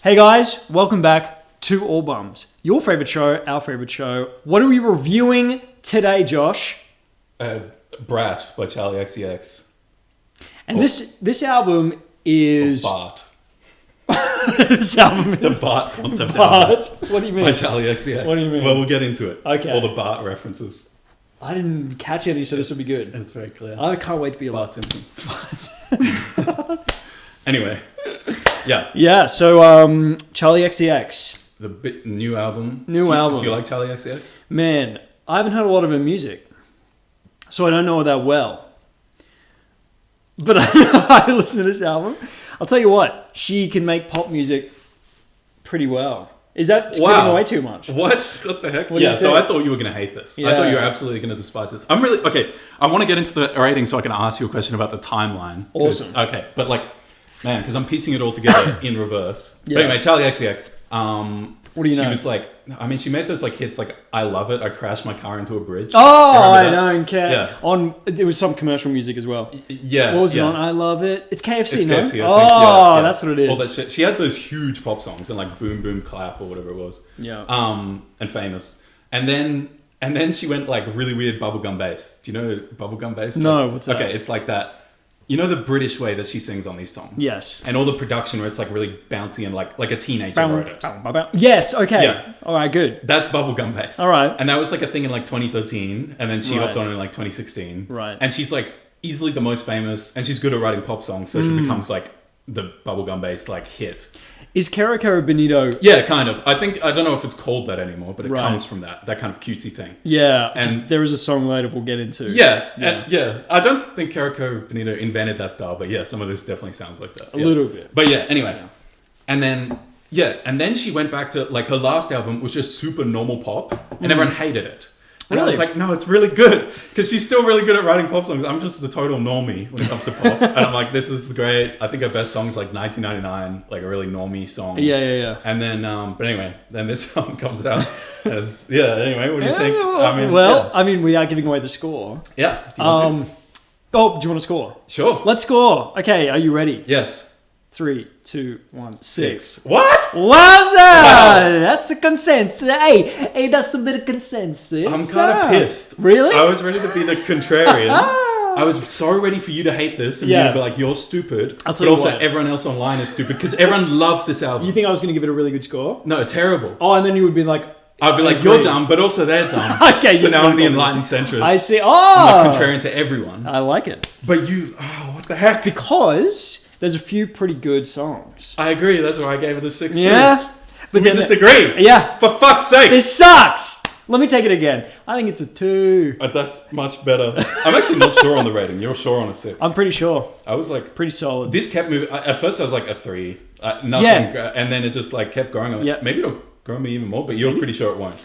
Hey guys, welcome back to All Brums, your favourite show, our favourite show. What are we reviewing today, Josh? Brat by Charli XCX. And this album is... Bart. This album is... The Bart concept Bart. album. What do you mean? By Charli XCX. What do you mean? Well, we'll get into it. Okay. All the Bart references. I didn't catch any, so this will be good. It's very clear. I can't wait to be a Bart Simpson. Anyway. Yeah. Yeah, so Charli XCX. The new album. New Do album. you like Charli XCX? Man, I haven't heard a lot of her music, so I don't know her that well. But I listen to this album. I'll tell you what, she can make pop music pretty well. Is that giving away too much? What the heck? What do you So think? I thought you were going to hate this. Yeah. I thought you were absolutely going to despise this. I'm really... Okay, I want to get into the rating so I can ask you a question about the timeline. Awesome. Okay, but like... Man, because I'm piecing it all together in reverse. Yeah. But anyway, Charli XCX. What do you know? She was like... I mean, she made those like hits like I Love It. I crashed my car into a bridge. Oh, You I remember that? don't care. Yeah. There was some commercial music as well. Yeah. What was it yeah. on? I Love It. It's KFC, It's no? KFC, I think. Oh, Yeah. that's what it is. All that shit. She had those huge pop songs and like Boom Boom Clap or whatever it was. Yeah. And Famous. And then she went like really weird bubblegum bass. Do you know bubblegum bass? No, Like, what's that? Okay, it's like that. You know the British way that she sings on these songs? Yes. And all the production where it's like really bouncy and like a teenager wrote it. Yes, okay. Yeah. All right, good. That's bubblegum bass. All right. And that was like a thing in like 2013. And then she Right. hopped on in like 2016. Right. And she's like easily the most famous. And she's good at writing pop songs. So she becomes like the bubblegum bass like hit. Is Carico Benito... Yeah, kind of. I don't know if it's called that anymore, but it Right. comes from that kind of cutesy thing. Yeah, And- 'cause there is a song later we'll get into. Yeah, Yeah. yeah. I don't think Carico Benito invented that style, but yeah, some of this definitely sounds like that. A little bit. But yeah, anyway. Yeah. And then she went back to, like, her last album was just super normal pop, and everyone hated it. And I was Really? like, no, it's really good, because she's still really good at writing pop songs. I'm just the total normie when it comes to pop. And I'm like, this is great. I think her best song is, like, 1999, like a really normie song. Yeah. And then, but anyway, then this album comes out. And anyway, what do you think? I mean, without giving away the score. Yeah. Do you want to? Do you want to score? Sure. Let's score. Okay, are you ready? Yes. 3, 2, 1, 6. What? Wowza! Wow. That's a consensus. Hey, that's a bit of consensus. I'm kind of pissed. Really? I was ready to be the contrarian. I was so ready for you to hate this and Yeah. you to be like, you're stupid. I'll tell but you also what. everyone else online is stupid because everyone loves this album. You think I was going to give it a really good score? No, terrible. Oh, and then you would be like... I'd be like, agree. you're dumb, but also they're dumb. Okay, so yes, now I'm the my enlightened centrist. I see. I'm Oh! the contrarian to everyone. I like it. But what the heck? Because there's a few pretty good songs. I agree. That's why I gave it a 6 too. Yeah? But We then just agree. Yeah. For fuck's sake. This sucks! Let me take it again. I think it's a 2. That's much better. I'm actually not sure on the rating. You're sure on a 6. I'm pretty sure. I was like... Pretty solid. This kept moving. At first, I was like a 3. Nothing. Yeah. And then it just like kept growing. I'm like, Yeah. maybe it'll grow me even more, but you're pretty sure it won't.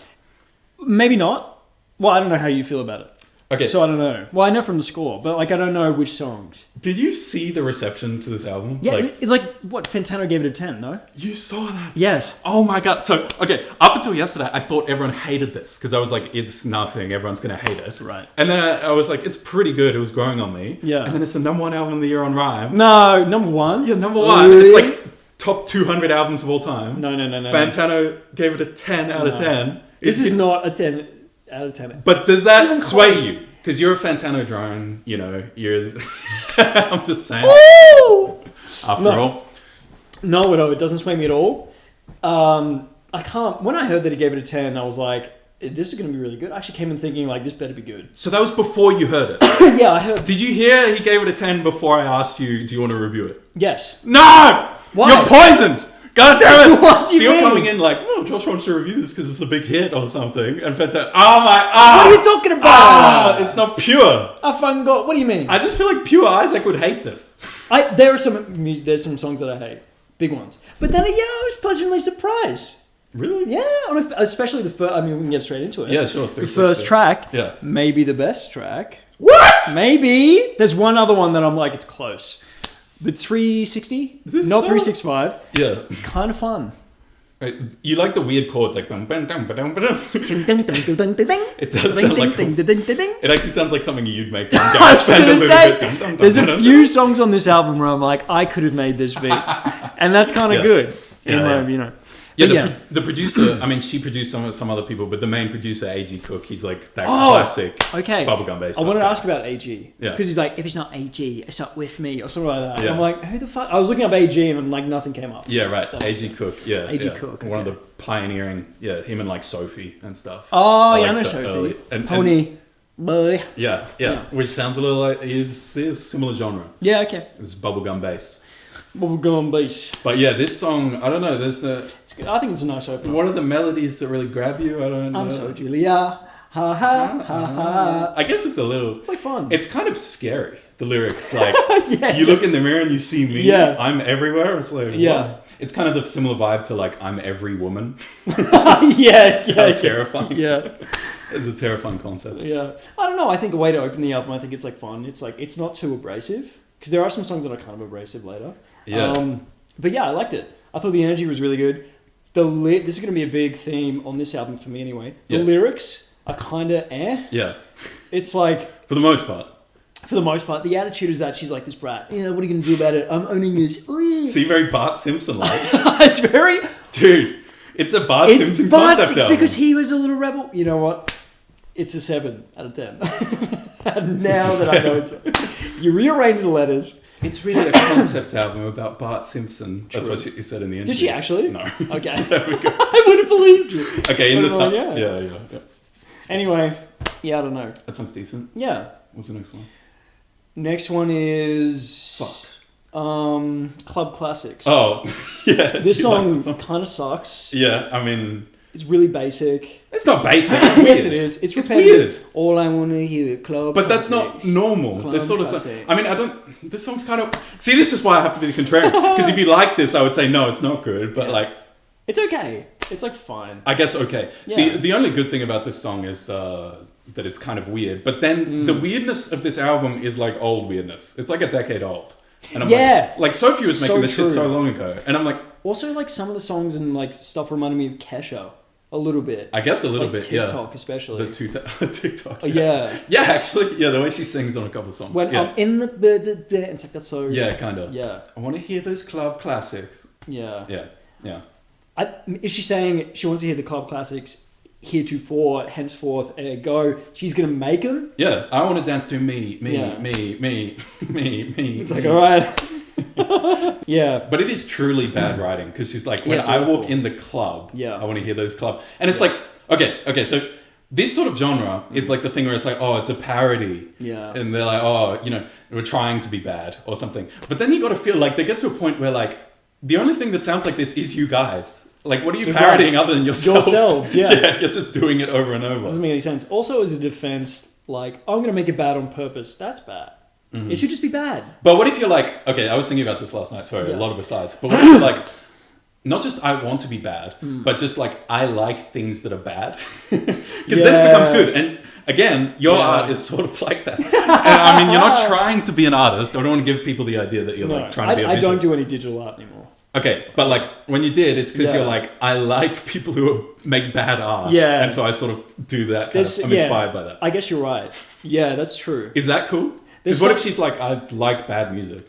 Maybe not. Well, I don't know how you feel about it. Okay. So I don't know. Well, I know from the score, but like I don't know which songs. Did you see the reception to this album? Yeah, Like, it's like, what, Fantano gave it a 10, no? you saw that? Yes. Oh my god. So, okay, up until yesterday, I thought everyone hated this because I was like, it's nothing. Everyone's going to hate it. Right. And then I was like, it's pretty good. It was growing on me. Yeah. And then it's the number 1 album of the year on Rhyme. No, number 1? Yeah, number 1. Really? It's like top 200 albums of all time. No. Fantano gave it a 10 out of 10. This is not a 10 out of 10. But does that Even sway close. you? Because you're a Fantano drone, you know, you're... I'm just saying. Ooh! After No. all. No, it doesn't sway me at all. I can't... When I heard that he gave it a 10, I was like, this is going to be really good. I actually came in thinking, like, this better be good. So that was before you heard it. Yeah, I heard... Did you hear he gave it a 10 before I asked you, do you want to review it? Yes. No! Why? You're poisoned! God damn it! What do you so you're mean? coming in like, oh, Josh wants to review this because it's a big hit or something. And Fantano... Oh my... What are you talking about? It's not pure. I fucking got... What do you mean? I just feel like pure Isaac would hate this. There's some songs that I hate. Big ones. But then, I was pleasantly surprised. Really? Yeah, especially the first... I mean, we can get straight into it. Yeah, sure. The first track. Yeah. Maybe the best track. What? Maybe. There's one other one that I'm like, it's close. But 360? This Not song? 365. Yeah. Kind of fun. Right. You like the weird chords like bum, bum, dum, ba-dum, ba-dum. It It does sound like it actually sounds like something you'd make. On I was GarageBand a going to little bit. Dum, say, dum, there's dum, a dum, few songs on this album where I'm like, I could have made this beat. And that's kind of Yeah. good. Yeah, But the producer, I mean, she produced some other people, but the main producer, A.G. Cook, he's like that classic bubblegum bass. I wanted to ask about A.G. Yeah. Because he's like, if it's not A.G., it's not with me, or something like that. Yeah. And I'm like, who the fuck? I was looking up A.G. and like nothing came up. Yeah, right. A.G. Cook, yeah. A.G. yeah. Cook. One of the pioneering, him and like Sophie and stuff. Oh, Like I know the Sophie. and Pony. Boy. Yeah. Which sounds a little like, it's a similar genre. Yeah, okay. It's bubblegum bass. Bubblegum bass. But yeah, this song, I don't know, It's good. I think it's a nice opener. what are the melodies that really grab you? I don't know. I'm so Julia. Ha ha ha ha. I guess it's a little... It's like fun. It's kind of scary, the lyrics. Like, Yeah. you look in the mirror and you see me. Yeah. I'm everywhere. It's like, Yeah. what? It's kind of the similar vibe to like, I'm every woman. yeah. How terrifying. Yeah. It's a terrifying concept. Yeah. I don't know. I think a way to open the album, I think it's like fun. It's like, it's not too abrasive. Because there are some songs that are kind of abrasive later. Yeah. But yeah, I liked it. I thought the energy was really good. This is going to be a big theme on this album for me anyway. The lyrics are kind of Yeah. It's like... For the most part. For the most part, the attitude is that she's like this brat. Yeah, what are you going to do about it? I'm owning this. See, very Bart Simpson like. It's very... Dude, it's a Bart Simpson Bart concept album. because he was a little rebel. You know what? It's a 7 out of 10. And now that I know it's... You rearrange the letters... It's really a concept album about Bart Simpson. That's what she said in the interview. Did she actually? No. Okay. I would have believed you. Okay, Yeah. Anyway, yeah, I don't know. That sounds decent. Yeah. What's the next one? Next one is... Club Classics. Oh, yeah. This song kind of sucks. Yeah, I mean... It's really basic. It's not basic, it's weird. Yes, it is. It's repetitive. Weird. All I want to hear is club But that's classics. not normal. Club This sort of classics. I mean, this song's kind of... See, this is why I have to be the contrarian. Because if you like this, I would say, no, it's not good. But like... It's okay. It's like fine. I guess okay. Yeah. See, the only good thing about this song is that it's kind of weird. But then the weirdness of this album is like old weirdness. It's like a decade old. And I'm like Sophie was making this shit so long ago. And I'm like... Also, like some of the songs and like stuff reminded me of Kesha. A little bit. I guess a little like bit, TikTok yeah. especially. The TikTok. Yeah. Yeah, actually. Yeah, the way she sings on a couple of songs. When yeah. I'm in the... It's like, that's so... Yeah, kind of. Yeah. I want to hear those club classics. Yeah. Yeah, yeah. Is she saying she wants to hear the club classics heretofore, henceforth, go? She's going to make them? Yeah, I want to dance to me. It's like, all right. Yeah. But it is truly bad writing because she's like, when I walk in the club, I want to hear those club. And it's like, okay, so this sort of genre is like the thing where it's like, oh, it's a parody. Yeah. And they're like, oh, we're trying to be bad or something. But then you got to feel like they get to a point where like, the only thing that sounds like this is you guys. Like, what are you parodying other than yourselves? Yourselves, yeah. Yeah, you're just doing it over and over. Doesn't make any sense. Also, as a defense, like, I'm going to make it bad on purpose. That's bad. Mm-hmm. It should just be bad. But what if you're like, okay, I was thinking about this last night. Sorry, a lot of asides. But what if you're like, not just I want to be bad, but just like I like things that are bad. Because then it becomes good. And again, your art is sort of like that. And, I mean, you're not trying to be an artist. I don't want to give people the idea that you're like trying to be a visual. I don't do any digital art anymore. Okay, but like when you did, it's because you're like, I like people who make bad art. Yeah. And so I sort of do that kind of, I'm inspired by that. I guess you're right. Yeah, that's true. Is that cool? Because what if she's like, I like bad music?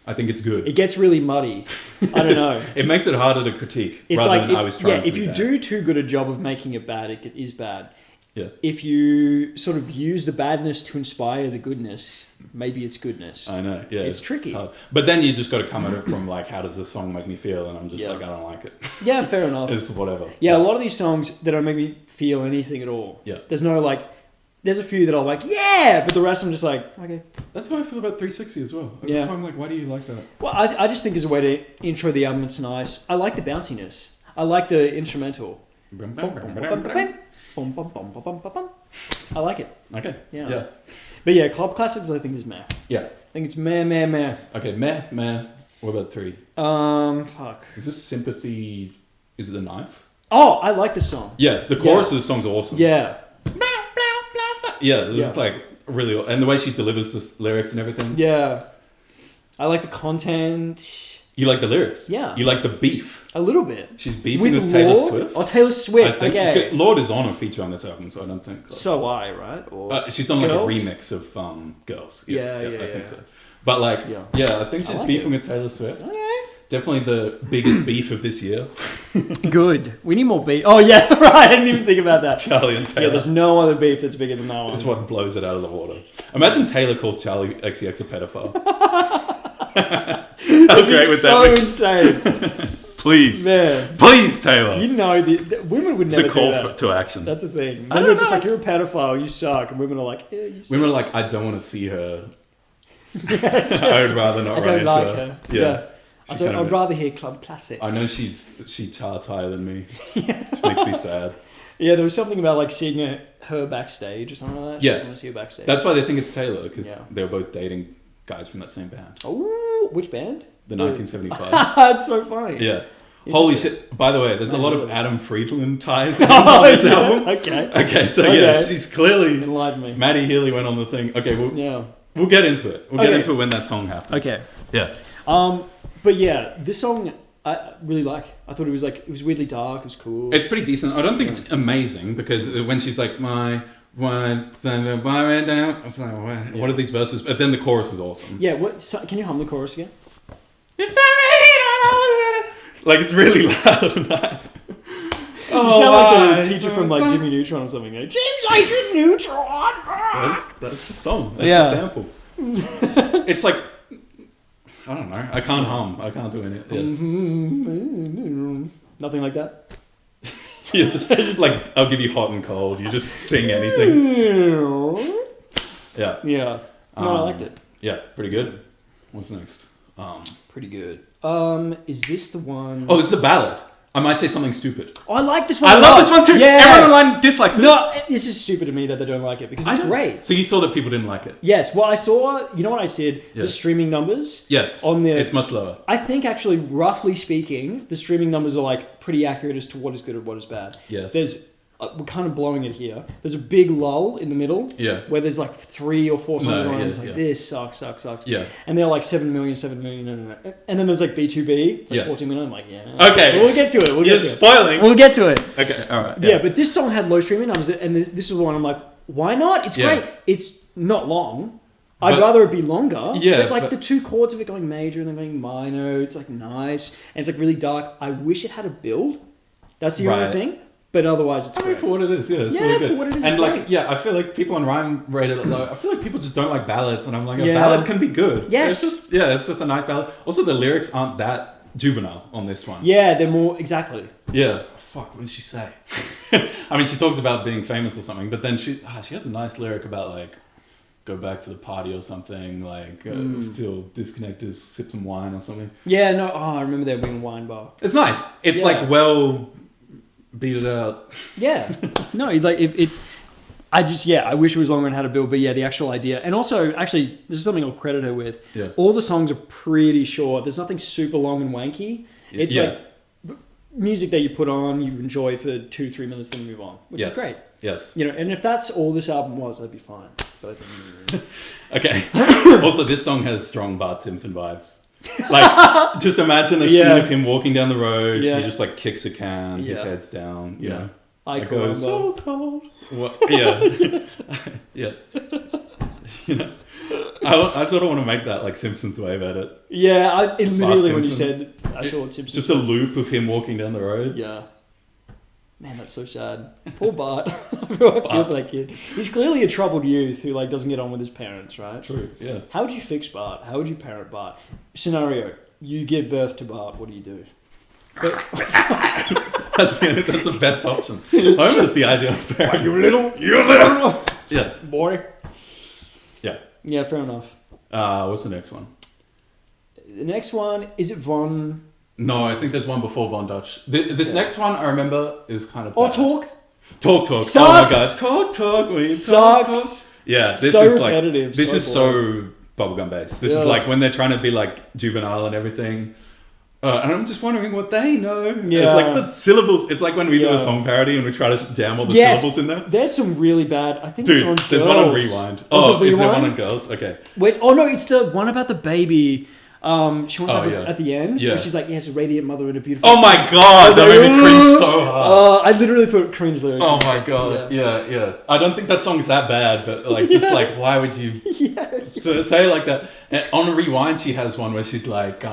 I think it's good. It gets really muddy. I don't know. It makes it harder to critique it's rather like than I was trying to if you do too good a job of making it bad, it is bad. Yeah. If you sort of use the badness to inspire the goodness, maybe it's goodness. I know, yeah. It's tricky. Hard. But then you just got to come at it from like, how does this song make me feel? And I'm just like, I don't like it. Yeah, fair enough. It's whatever. Yeah, a lot of these songs, they don't make me feel anything at all. Yeah. There's no like, there's a few that I'm like, yeah, but the rest I'm just like, okay. That's how I feel about 360 as well. Yeah. That's why I'm like, why do you like that? Well, I just think as a way to intro the album, it's nice. I like the bounciness. I like the instrumental. I like it. Okay. Yeah. But yeah, Club Classics I think is meh. Yeah. I think it's meh. Okay, meh. What about 3? Fuck. Is this Sympathy? Is it The Knife? Oh, I like this song. Yeah, the chorus of the song's awesome. Yeah. Yeah, this is like really... And the way she delivers the lyrics and everything. Yeah. I like the content. You like the lyrics? Yeah. You like the beef? A little bit. She's beefing with Taylor Lorde? Swift? Oh, Taylor Swift, I think, okay. Lorde is on a feature on this album, so I don't think... So I, right? Or she's on like Girls? a remix of Girls. Yeah, I think so. But like, I think she's like beefing with Taylor Swift. Okay. definitely the biggest beef of this year. Good. We need more beef. Oh yeah, right. I didn't even think about that. Charli and Taylor. Yeah, there's no other beef that's bigger than that one. That's what blows it out of the water. Imagine Taylor calls Charli XCX a pedophile. How great would that be? So insane. Please. Man. Please, Taylor. You know, the women would It's never a call do that. to action. That's the thing. I Men don't are just know. like, you're a pedophile, you suck. And women are like, yeah, you suck. Women are like, I don't want to see her. I would rather not I run don't into like her. her. Yeah. I'd rather hear Club Classic. I know she charts higher than me. Which makes me sad. Yeah, there was something about like seeing her backstage or something like that. She Yeah. doesn't want to see her backstage. That's why they think it's Taylor, because Yeah. they were both dating guys from that same band. Oh, which band? The 1975. That's so funny. Yeah. Holy Interesting. shit. By the way, there's a lot of really. Adam Friedland ties in Oh, on this yeah. album. Okay. Okay, so yeah, Okay. she's clearly... Enlighten me. Maddie Healy went on the thing. Okay, Yeah. we'll get into it. We'll get Okay. into it when that song happens. Okay. Yeah. But yeah, this song I really like. I thought it was weirdly dark. It was cool. It's pretty decent. I don't think it's amazing, because when she's like, my... What are these verses? But then the chorus is awesome. Yeah. Can you hum the chorus again? Like, it's really loud. You sound like the teacher from like Jimmy Neutron or something. Like, James Adrian Neutron. That's the song. That's Yeah. the sample. It's like, I don't know. I can't hum. I can't do anything. Nothing like that. Yeah, just like, I'll give you hot and cold. You just sing anything. Yeah. Yeah. No, I liked it. Yeah, pretty good. What's next? Pretty good. Is this the one? Oh, this is the ballad. I might say something stupid. Oh, I like this one. I a love lot. this one too. Yeah. Everyone online dislikes this. No, this is stupid to me that they don't like it because it's great. So you saw that people didn't like it? Yes. Well, I saw. You know what I said? Yeah. The streaming numbers. Yes. It's much lower. I think actually, roughly speaking, the streaming numbers are like pretty accurate as to what is good and what is bad. Yes. We're kind of blowing it here. There's a big lull in the middle. Yeah. Where there's like 3 or 4 songs going on. It's like, yeah. this sucks. Yeah. And they're like 7 million, no. And then there's like B2B. It's like Yeah. 14 million. I'm like, yeah. Okay. We'll get to it. You're spoiling. We'll get to it. Okay, all right. Yeah, but this song had low streaming numbers, and this is the one I'm like, why not? It's Yeah. great. It's not long. I'd But- rather it be longer. Yeah, But like but- the 2 chords of it going major and then going minor, it's like nice. And it's like really dark. I wish it had a build. That's the only Right. thing. But otherwise, it's I mean, great. for what it is, yeah, it's Yeah, really good. for what it is, and it's like, great. yeah, I feel like people on Rhyme rated it low. I feel like people just don't like ballads, and I'm like, a Yeah. ballad can be good. Yes. it's just a nice ballad. Also, the lyrics aren't that juvenile on this one. Yeah, they're more... Exactly. Yeah. Fuck, what did she say? I mean, she talks about being famous or something, but then she has a nice lyric about like, go back to the party or something, like feel disconnected, sip some wine or something. Yeah, no... Oh, I remember there being a wine bar. It's nice. It's Yeah. like, well, beat it out. Yeah. No, like if it's... I wish it was longer and had a build, but yeah, the actual idea. And also, actually, this is something I'll credit her with. Yeah. All the songs are pretty short. There's nothing super long and wanky. It's Yeah. like music that you put on, you enjoy for 2-3 minutes, then move on, which is great. Yes. You know, and if that's all this album was, I'd be fine. But Okay. Also, this song has strong Bart Simpson vibes. Like, just imagine a scene of him walking down the road. Yeah. He just like kicks a can. His head's down. You know. I It go goes so cold. What? Yeah. Yeah. You know. I sort of want to make that like Simpsons Wave edit. yeah, it literally when you Simpson. said, I thought Simpsons. Just a loop of him walking down the road. Yeah. Man, that's so sad. Poor Bart. I feel for that kid. He's clearly a troubled youth who like doesn't get on with his parents, right? True. Yeah. How would you fix Bart? How would you parent Bart? Scenario: you give birth to Bart. What do you do? That's the best option. Homer's the idea of parent. You little Yeah. boy. Yeah. Yeah, fair enough. What's the next one? The next one is it Von? No, I think there's one before Von Dutch. This next one I remember is kind of Or bad. Talk? Talk. Sucks. Oh my god. Talk. We Sucks. talk. Yeah, this So is like repetitive, this so is so bubblegum based. This is like when they're trying to be like juvenile and everything. And I'm just wondering what they know. Yeah. It's like the syllables. It's like when we do a song parody and we try to jam all the syllables in there. There's some really bad. I think Dude, it's on there's Girls. one on Rewind. Oh, Is there one on Girls? Okay. Wait, oh no, it's the one about the baby. She wants to have at the end. Yeah. Where she's like, yes, a radiant mother and a beautiful. Oh my god, that made me cringe so hard. I literally put cringe lyrics. Oh in my god, yeah. I don't think that song's that bad, but like, just like, why would you say it like that? And on a Rewind, she has one where she's like,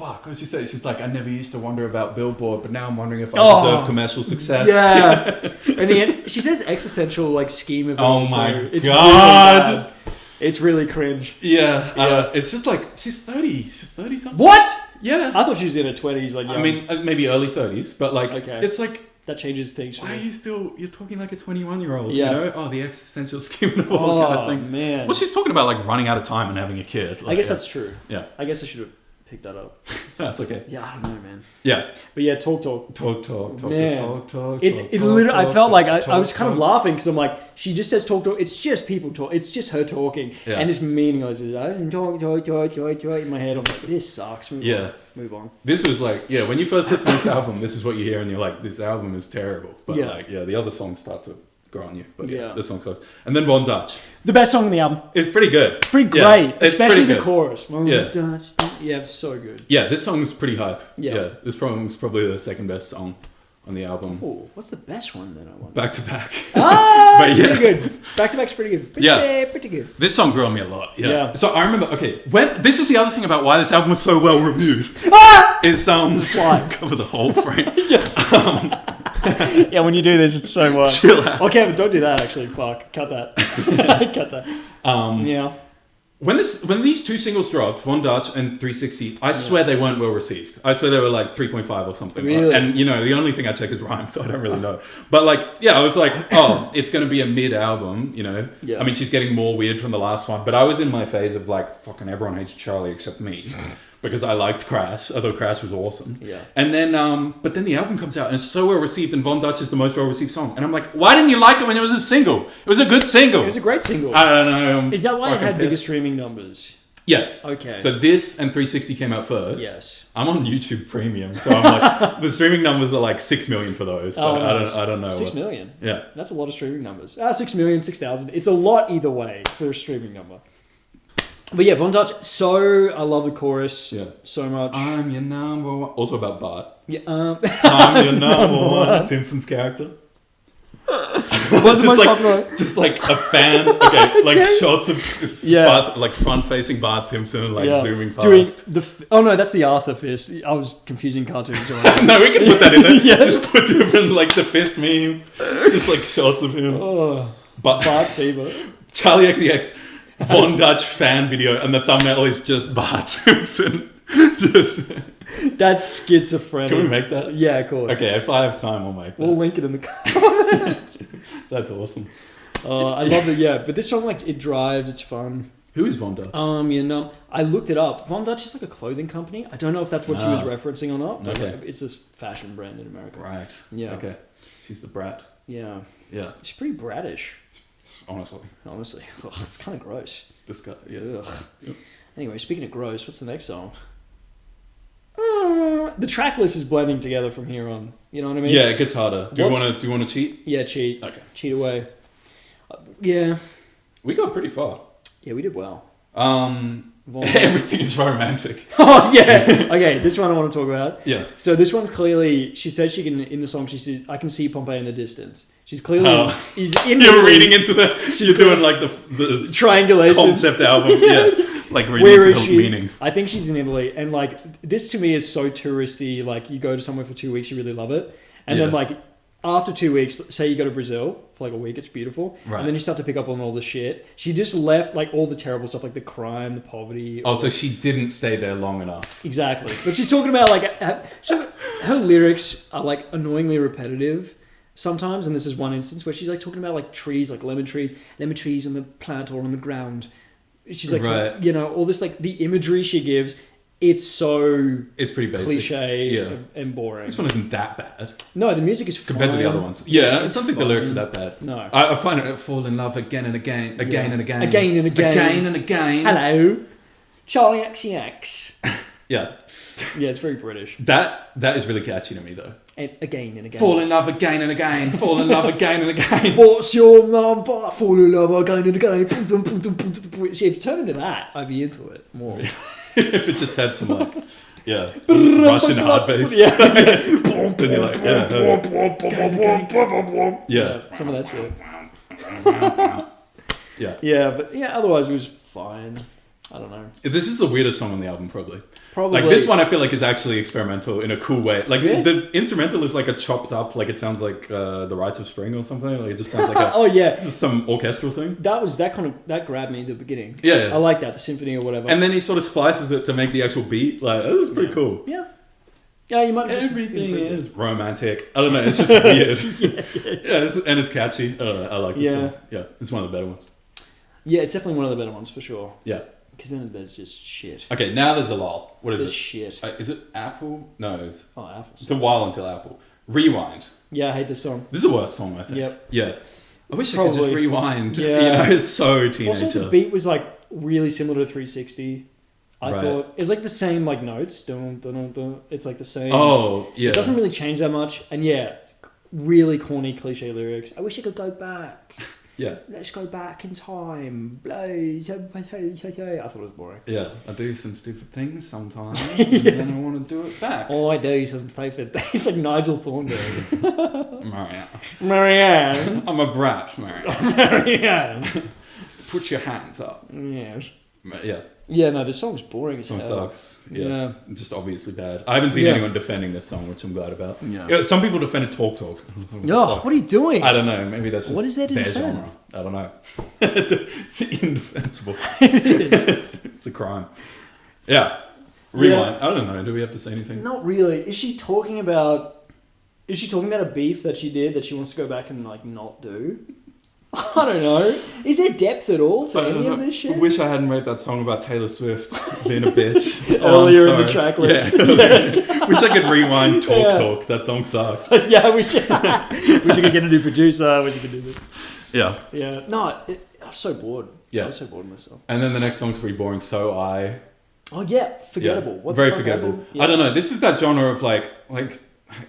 fuck, what did she say? She's like, I never used to wonder about Billboard, but now I'm wondering if I Oh, deserve commercial success. Yeah. And then she says existential like scheme of it all my too. It's God. really bad. It's really cringe. Yeah. It's just like, she's 30. She's 30 something. What? Yeah. I thought she was in her 20s. Like, young. I mean, maybe early 30s, but like, Okay. it's like, that changes things. For why are me. you still, you're talking like a 21-year-old, Yeah. you know? Oh, the existential scheme of all kind of thing. Man. Well, she's talking about like running out of time and having a kid. Like, I guess that's true. Yeah. I guess I should have picked that up. That's okay. Yeah, I don't know, man. Yeah. But yeah, talk. Man. It literally, I felt like I was kind of laughing because I'm like, she just says talk. It's just people talk. It's just her talking. Yeah. And it's meaningless. I didn't talk in my head. I'm like, this sucks. Move on. This was like, when you first listen to this album, this is what you hear and you're like, this album is terrible. But the other songs start to grow on you. But this song sucks. And then Von Dutch. The best song on the album. It's pretty good. Pretty great. Yeah, especially pretty the chorus. Yeah. Yeah, it's so good. Yeah, this song is pretty hype. Yeah. This song's probably the second best song on the album. Oh, what's the best one then? I wonder. Back to back. Ah, pretty good. Back to back's pretty good. Pretty good. This song grew on me a lot. Yeah. So I remember. Okay, when this is the other thing about why this album was so well reviewed. Is fly. cover the whole frame. Yes. Yeah, when you do this, it's so much. Chill out. Okay, but don't do that. Actually, fuck. Cut that. Cut that. Yeah. When these two singles dropped, Von Dutch and 360, I swear they weren't well received. I swear they were like 3.5 or something. Really? And the only thing I check is rhyme, so I don't really know. But like, I was like, oh, it's going to be a mid-album, Yeah. I mean, she's getting more weird from the last one, but I was in my phase of like, fucking everyone hates Charli except me. Because I liked Crash, although Crash was awesome. Yeah. And then, but then the album comes out and it's so well received, and Von Dutch is the most well received song. And I'm like, why didn't you like it when it was a single? It was a good single. It was a great single. I don't know. Is that why it fucking had bigger pissed. streaming numbers? Yes. Okay. So this and 360 came out first. Yes. I'm on YouTube Premium, so I'm like, the streaming numbers are like 6 million for those. So nice. I don't know. 6 million? Yeah. That's a lot of streaming numbers. 6 million, 6,000. It's a lot either way for a streaming number. But yeah, Von Dutch, I love the chorus so much. I'm your number one. Also about Bart. Yeah, I'm your number one. Simpsons character. What's the most popular? Just like a fan. Okay, like shots of Bart, like front-facing Bart Simpson, and like zooming past. Doing no, that's the Arthur fist. I was confusing cartoons. No, we can put that in there. Yes. Just put different, like the fist meme. Just like shots of him. Bart fever. Charli XCX Von Dutch fan video, and the thumbnail is just Bart Simpson. That's schizophrenic. Can we make that? Yeah, of course. Okay, if I have time, I'll make that. We'll link it in the comments. That's awesome. I love it. Yeah, but this song, like, it drives. It's fun. Who is Von Dutch? I looked it up. Von Dutch is like a clothing company. I don't know if that's what she was referencing or not. But Okay. It's a fashion brand in America. Right. Yeah. Okay. She's the brat. Yeah. Yeah. She's pretty bratish. Honestly. It's kind of gross. This guy. Yeah. Ugh. Yep. Anyway, speaking of gross, what's the next song? The track list is blending together from here on. You know what I mean? Yeah, it gets harder. Do you want to cheat? Yeah, cheat. Okay. Cheat away. Yeah. We got pretty far. Yeah, we did well. Everything is romantic. Oh yeah. Okay, this one I want to talk about. Yeah. So this one's clearly. She said she can in the song. She says, "I can see Pompeii in the distance." She's clearly. He's in. You're reading into the. You're doing like the triangulation concept album. Yeah. Like reading Where into is the she? meanings. I think she's in Italy, and like this to me is so touristy. Like you go to somewhere for 2 weeks, you really love it, and then like after 2 weeks, say you go to Brazil for like a week, it's beautiful, right. And then you start to pick up on all the shit. She just left like all the terrible stuff, like the crime, the poverty. Oh, so she didn't stay there long enough. Exactly, but she's talking about like her lyrics are like annoyingly repetitive sometimes, and this is one instance where she's like talking about like trees, like lemon trees on the plant or on the ground. She's like, right. All this like the imagery she gives, it's pretty basic. Cliche and boring. This one isn't that bad. No, the music is compared fine. to the other ones. Yeah, I don't think the lyrics are that bad. No, I find it fall in love again and again, and again, again and again, again and again. Hello, Charli XCX. Yeah, it's very British. That is really catchy to me though. And again and again. Fall in love again and again. Fall in love again and again. What's your number? Fall in love again and again. See, if you turn into that, I'd be into it more. If it just had some like, Russian hard bass. Yeah. And you're like, yeah. Some of that shit. Yeah. Yeah, but otherwise it was fine. I don't know. This is the weirdest song on the album, probably. Probably. Like this one, I feel like is actually experimental in a cool way. Like Yeah. the instrumental is like a chopped up, like it sounds like the Rites of Spring or something. Like it just sounds like a Oh yeah, just some orchestral thing. that grabbed me at the beginning. Yeah, yeah. I like that, the symphony or whatever. And then he sort of splices it to make the actual beat. Like that is pretty cool. Yeah. Yeah, you might just Everything improve it. is romantic. I don't know. It's just weird. And it's catchy. I don't know. I like this Yeah. song. Yeah, it's one of the better ones. Yeah, it's definitely one of the better ones for sure. Yeah. Because then there's just shit. Okay, now there's a lull. What is There's it? shit. Is it Apple? No, it's Apples. a while until Apple. Rewind. Yeah, I hate this song. This is the worst song, I think. Yep. Yeah. I wish I could Probably. just rewind. Yeah. You know, it's so teenager. Also, the beat was like really similar to 360. I Right. thought it's like the same like notes. Dun, dun, dun, dun. It's like the same. Oh, yeah. It doesn't really change that much, and yeah, really corny cliche lyrics. I wish I could go back. Yeah. Let's go back in time. I thought it was boring. Yeah. I do some stupid things sometimes, and then I want to do it back. Oh, I do some stupid things like Nigel Thornberg. Marianne. Marianne. I'm a brat, Marianne. Marianne. Put your hands up. Yes. Yeah. Yeah, no, this song's boring as This song hell. sucks. Yeah. Yeah. Just obviously bad. I haven't seen Yeah. anyone defending this song, which I'm glad about. Yeah. Some people defended Talk Talk. Oh, what are you doing? I don't know. Maybe that's just What is there to their defend? genre. I don't know. It's indefensible. It's a crime. Yeah. Rewind. I don't know. Do we have to say anything? Not really. Is she talking about a beef that she did that she wants to go back and like not do? I don't know. Is there depth at all to any of this shit? I wish I hadn't made that song about Taylor Swift being a bitch. Earlier I'm in the sorry. track list. Yeah. Wish I could rewind Talk Yeah. Talk. That song sucked. Yeah, we should. We should get a new producer. We should do this. Yeah. Yeah. No, I was so bored. Yeah. I was so bored of myself. And then the next song's pretty boring. So I. Oh yeah, forgettable. Yeah. What Very the fuck forgettable. happened? Yeah. I don't know. This is that genre of like.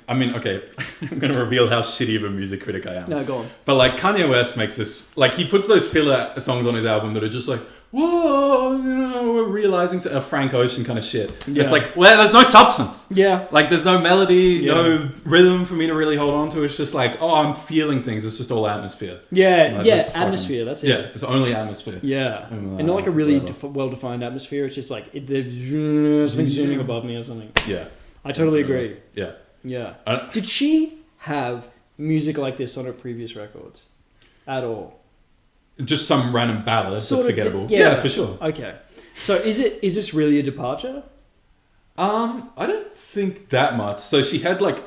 I mean, okay, I'm going to reveal how shitty of a music critic I am. No, go on. But like Kanye West makes this, like he puts those filler songs on his album that are just like, whoa, you know, we're realizing Frank Ocean kind of shit. Yeah. It's like, well, there's no substance. Yeah. Like there's no melody, Yeah. no rhythm for me to really hold on to. It's just like, oh, I'm feeling things. It's just all atmosphere. Yeah, Like, yeah, that's fucking- atmosphere. That's it. Yeah, it's only atmosphere. Yeah, and not like a really whatever. well-defined atmosphere. It's just like there's something zooming above me or something. Yeah. I totally agree. Yeah. Yeah. I- Did she have music like this on her previous records at all? Just some random ballad Sort that's of, forgettable. yeah. Yeah, for sure. Okay. So is this really a departure? I don't think that much. So she had like,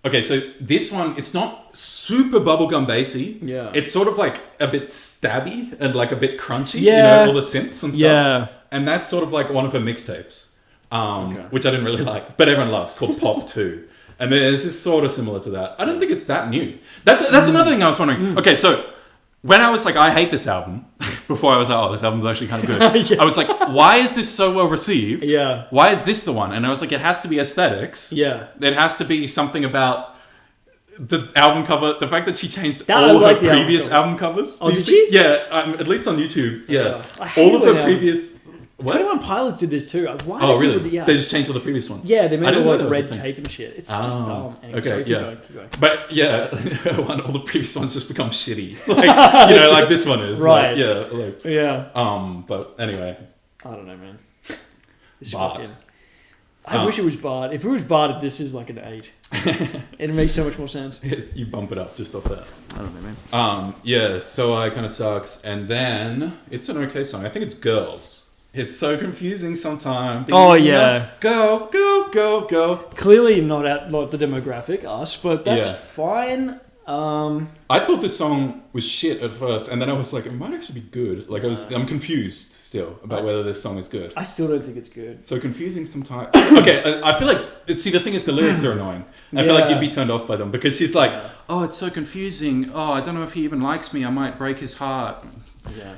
okay, so this one, it's not super bubblegum bassy. Yeah. It's sort of like a bit stabby and like a bit crunchy. Yeah. You know, all the synths and stuff. Yeah. And that's sort of like one of her mixtapes, Okay. which I didn't really like, but everyone loves, called Pop 2. And this is sort of similar to that. I don't think it's that new. That's another thing I was wondering. Okay, so when I was like, I hate this album, before I was like, oh, this album's actually kind of good. Yeah. I was like, why is this so well received? Yeah. Why is this the one? And I was like, it has to be aesthetics. Yeah. It has to be something about the album cover. The fact that she changed That I all like her the album previous cover. album covers. Oh, Do you did see? she? Yeah, at least on YouTube. Yeah. I hate All of when her albums- previous... What? 21 Pilots did this too. Why Oh, did really? people do- yeah. They just changed all the previous ones? Yeah, they I made didn't all know like that was a red thing. tape and shit. It's just dumb. Anyway, Okay, sorry, keep yeah. going, keep going. But yeah, all the previous ones just become shitty. Like, you know, like this one is. Right. Like, yeah. Like, Yeah. but anyway. I don't know, man. This Bart. fucking- I wish it was Bart. If it was Bart, this is like an 8. It makes so much more sense. You bump it up just off that. I don't know, man. Yeah, So I kind of sucks. And then it's an okay song. I think it's Girls. It's so confusing sometimes. Oh, yeah. Go, go, go, go. Clearly not at like the demographic, us, but that's Yeah. fine. I thought this song was shit at first, and then I was like, it might actually be good. Like I'm confused still about whether this song is good. I still don't think it's good. So confusing sometimes. Okay, I feel like see the thing is the lyrics are annoying. I feel like Yeah. you'd be turned off by them because she's like, Yeah. oh, it's so confusing. Oh, I don't know if he even likes me. I might break his heart. Yeah.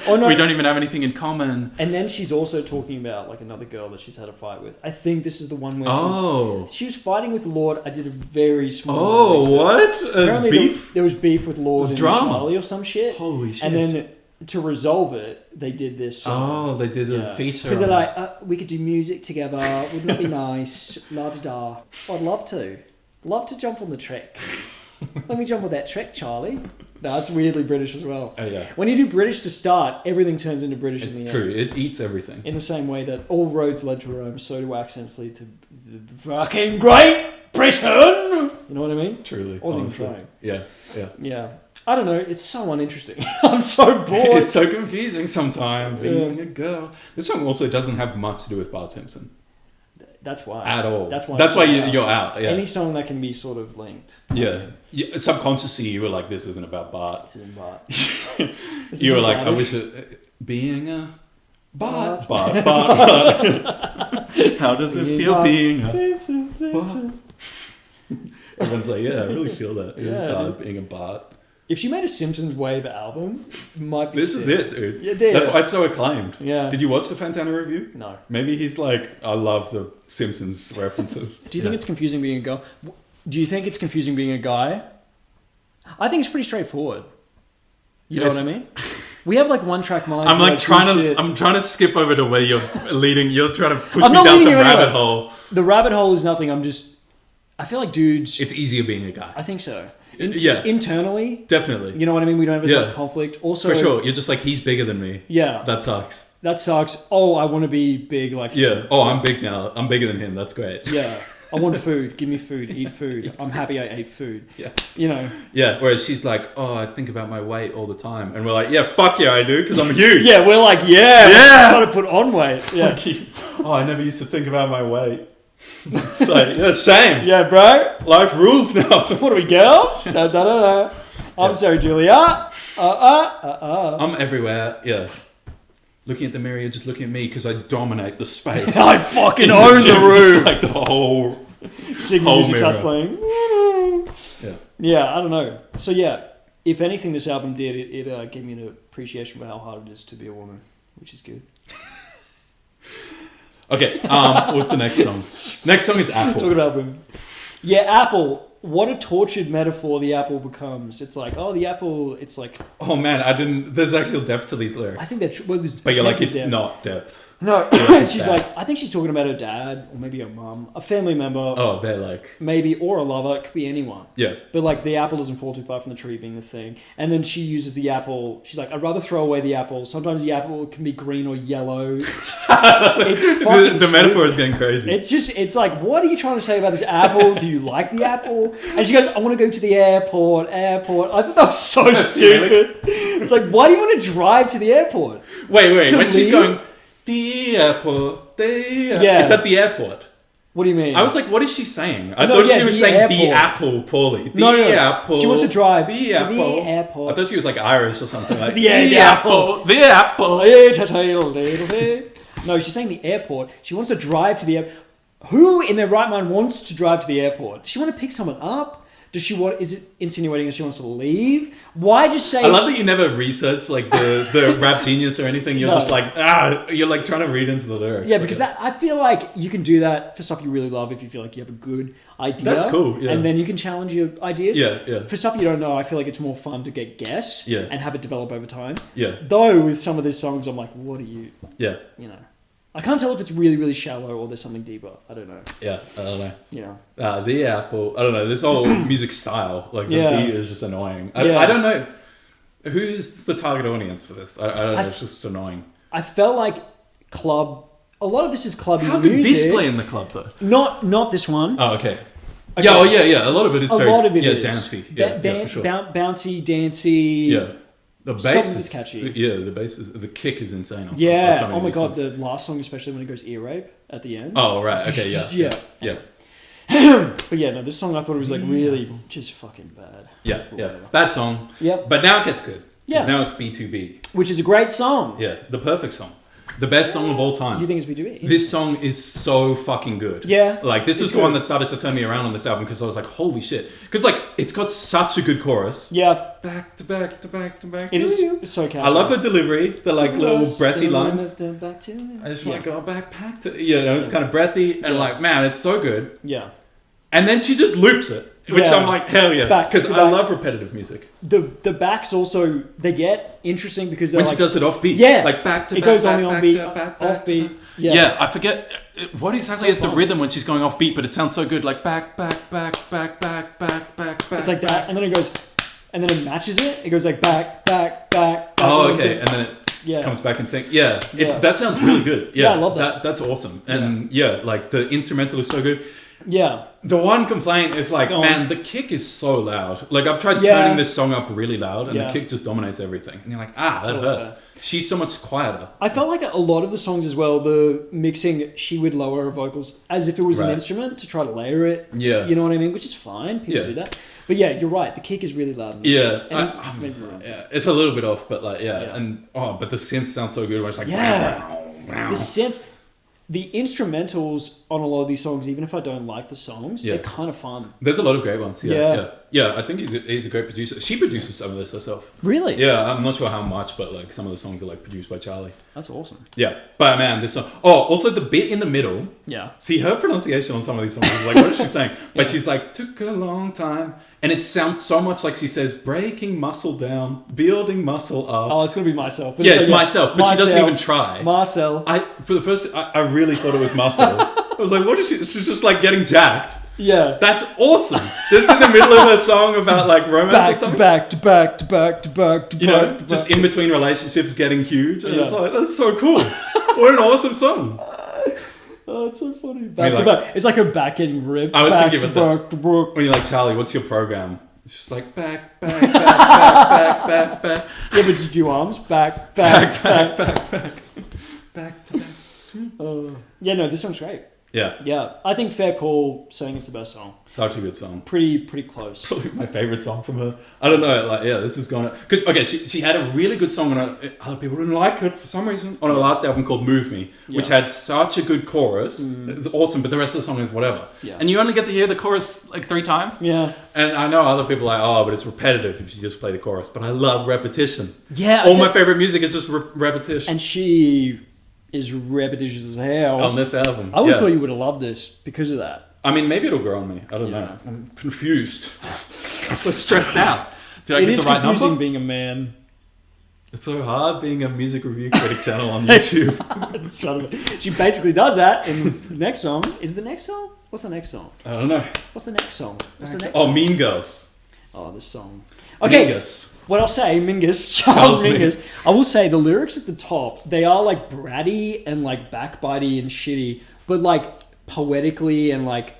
Oh, no. We don't even have anything in common. And then she's also talking about like another girl that she's had a fight with. I think this is the one where Oh. she was fighting with Lord. I did a very small. Oh, what? As Apparently beef? there was beef with Lord There's and drama. Charli or some shit. Holy shit. And then to resolve it, they did this. Oh, they did a feature. Because they're on like, we could do music together. Wouldn't that be nice? La da da. I'd love to. Love to jump on the trek. Let me jump on that trek, Charlie. That's weirdly British as well. Oh, yeah. When you do British to start, everything turns into British in the end. True, it eats everything. In the same way that all roads led to Rome, so do accents lead to fucking Great Britain. You know what I mean? Truly. I wasn't even trying. Yeah, yeah. Yeah. I don't know. It's so uninteresting. I'm so bored. It's so confusing sometimes being a girl. This song also doesn't have much to do with Bart Simpson. That's why. At all. That's why you're out. Yeah. Any song that can be sort of linked. Yeah. Subconsciously, you were like, this isn't about Bart. This isn't Bart. You were like, I wish being a Bart. Bart. How does it feel being a Bart? Everyone's like, yeah, I really feel that. It's hard being a Bart. If she made a Simpsons Wave album, it might be This is it, dude. Yeah, that's why it's so acclaimed. Yeah. Did you watch the Fantana review? No. Maybe he's like, I love the Simpsons references. Do you think it's confusing being a girl? Do you think it's confusing being a guy? I think it's pretty straightforward. You know what I mean? We have like one track minds. I'm like I'm trying to skip over to where you're leading. You're trying to push me not down leading some you rabbit anywhere. hole. The rabbit hole is nothing. I feel like dudes. It's easier being a guy. I think so. Yeah. Internally. Definitely. You know what I mean? We don't have as much conflict. Also, for sure. You're just like, he's bigger than me. Yeah. That sucks. That sucks. Oh, I want to be big like him. Oh, I'm big now. I'm bigger than him. That's great. Yeah. I want food. Give me food. Eat food. I'm happy I ate food. Yeah. You know. Yeah. Whereas she's like, oh, I think about my weight all the time. And we're like, yeah, fuck yeah, I do, because I'm huge. Yeah, we're like, we're trying to put on weight. Yeah. Oh, I never used to think about my weight. It's like, yeah, same. Yeah, bro. Life rules now. What are we, girls? Da, da, da, da. I'm sorry, Julia. I'm everywhere. Yeah. Looking at the mirror, you're just looking at me because I dominate the space. I fucking own the room. Just like the whole Signal music starts playing. Yeah. Yeah, I don't know. So yeah, if anything, this album did it gave me an appreciation for how hard it is to be a woman, which is good. Okay, what's the next song? Next song is Apple. Talking about women. Yeah, Apple. What a tortured metaphor the apple becomes. It's like, oh, the apple, it's like... Oh man, there's actual depth to these lyrics. I think that... Well, but you're like, it's not depth. No, she's like, I think she's talking about her dad, or maybe her mum, a family member. Oh, they're like... Maybe, or a lover, it could be anyone. Yeah. But like, the apple doesn't fall too far from the tree being the thing. And then she uses the apple, she's like, I'd rather throw away the apple. Sometimes the apple can be green or yellow. It's fucking the metaphor is getting crazy. It's like, what are you trying to say about this apple? Do you like the apple? And she goes, I want to go to the airport. I thought that was so stupid. It's like, why do you want to drive to the airport? Wait, when she's going... The airport. Yeah. Is that the airport? What do you mean? I was like, what is she saying? I thought she was saying airport. The apple poorly. The apple. She wants to drive to the airport. I thought she was like Irish or something like the apple. The apple. No, she's saying the airport. She wants to drive to the airport. Who in their right mind wants to drive to the airport? Does she want to pick someone up? Does she want? Is it insinuating that she wants to leave? Why just say? I love that you never research like the rap genius or anything. You're just like you're like trying to read into the lyrics. Yeah, because I feel like you can do that for stuff you really love if you feel like you have a good idea. That's cool. Yeah. And then you can challenge your ideas. Yeah. For stuff you don't know, I feel like it's more fun to get guess. Yeah. And have it develop over time. Yeah. Though with some of these songs, I'm like, what are you? Yeah. You know. I can't tell if it's really, really shallow or there's something deeper. I don't know. Yeah, I don't know. You know. The apple. I don't know. This whole music style, like the beat is just annoying. I don't know. Who's the target audience for this? I don't know. It's just annoying. I felt like club. A lot of this is clubby music. How could this play in the club though? Not this one. Oh, okay. Yeah. A lot of it is very is. dancey. Yeah, for sure. Bouncy, dancey. Yeah. The bass is catchy. Yeah, the kick is insane. Yeah. Oh my god, the last song, especially when it goes ear rape at the end. Oh right. Okay. Yeah. But yeah, no, this song I thought it was like really just fucking bad. Yeah. Bad song. Yep. But now it gets good. Yeah. Now it's B2B. Which is a great song. Yeah. The perfect song. The best song of all time. You think it's B2B? This song is so fucking good. Yeah. Like, this was the one that started to turn me around on this album because I was like, holy shit. Because, like, it's got such a good chorus. Yeah. Back to back to back to back. It is so catchy. I love her delivery. The, like, little breathy lines. Back to I just want to go back to... You know, it's kind of breathy. And, like, man, it's so good. Yeah. And then she just loops it. Which I'm like, hell yeah. Because I love repetitive music. The backs also, they get interesting because they're when like... she does it offbeat. Yeah. Like back to back. It goes only on beat, off beat. Yeah, I forget what exactly is the rhythm when she's going off beat, but it sounds so good. Like back. It's like that. And then it goes... and then it matches it. It goes like back, back, back. Oh, okay, and then it comes back and sing. Yeah, that sounds really good. Yeah, I love that. That's awesome. And like the instrumental is so good. Yeah. The one complaint is like, man, the kick is so loud. Like I've tried turning this song up really loud, and the kick just dominates everything. And you're like, that hurts. Fair. She's so much quieter. I felt like a lot of the songs as well, the mixing, she would lower her vocals as if it was an instrument to try to layer it. Yeah. You know what I mean? Which is fine. People do that. But yeah, you're right. The kick is really loud. In this song. It's a little bit off, but like, and but the synth sounds so good. Where it's like, the synth, the instrumentals on a lot of these songs, even if I don't like the songs, they're kind of fun. There's a lot of great ones. Yeah. I think he's a great producer. She produces some of this herself. Really? Yeah, I'm not sure how much, but like some of the songs are like produced by Charli. That's awesome. Yeah, but man, this song. Oh, also the bit in the middle. Yeah. See, her pronunciation on some of these songs is like, what is she saying? But she's like, took a long time. And it sounds so much like she says, breaking muscle down, building muscle up. Oh, it's going to be myself. But it's myself, but she doesn't even try. Marcel. I really thought it was muscle. I was like, what is she? She's just like getting jacked. Yeah. That's awesome. Just in the middle of a song about like romance or something. Back to back to back to back to back. You know, just in between relationships getting huge. And it's like, that's so cool. What an awesome song. Oh, it's so funny. Back to back. It's like her back getting ripped. I was thinking about that. When you're like, Charli, what's your program? It's just like back. Yeah, but did you do arms? Back to back. Yeah, no, this song's great. Yeah. I think Fair Call saying it's the best song. Such a good song. Pretty close. Probably my favorite song from her. I don't know. Like, this is gonna because she had a really good song on her. Other people didn't like it for some reason on her last album called Move Me, which had such a good chorus. It's awesome, but the rest of the song is whatever. Yeah. And you only get to hear the chorus like 3 times. Yeah. And I know other people are like, but it's repetitive if you just play the chorus. But I love repetition. Yeah. All my favorite music is just repetition. And she is repetitious as hell on this album. I would have thought you would have loved this because of that. I mean, maybe it'll grow on me. I don't know. I'm confused. I'm so stressed out. Did I get the right number? It is confusing being a man. It's so hard being a music review critic channel on YouTube. She basically does that in the next song. Is it the next song? What's the next song? I don't know. What's the next song? Song? Mean Girls. Oh, this song. Okay. Mingus. What I'll say, Charles Mingus. I will say the lyrics at the top, they are like bratty and like backbitey and shitty, but like poetically and like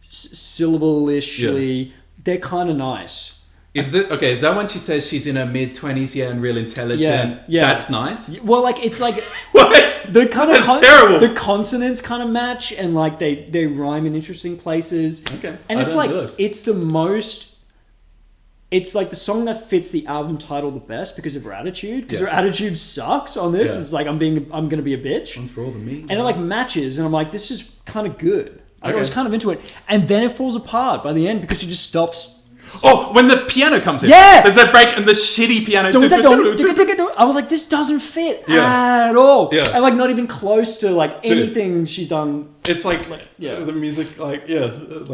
syllable-ishly, they're kind of nice. Is that when she says she's in her mid-20s, and real intelligent? Yeah. That's nice? Well, like, it's like... What? The kind of terrible. The consonants kind of match, and like they rhyme in interesting places. Okay. And it's like, it's the most... It's like the song that fits the album title the best because of her attitude. Because her attitude sucks on this. It's like, I'm gonna be a bitch. One's for all the mean. And it like matches, and I'm like, this is kind of good. I was kind of into it. And then it falls apart by the end because she just stops. Oh, when the piano comes in. Yeah! There's that break and the shitty piano. I was like, this doesn't fit at all. Yeah. And like not even close to like anything she's done. It's like the music, like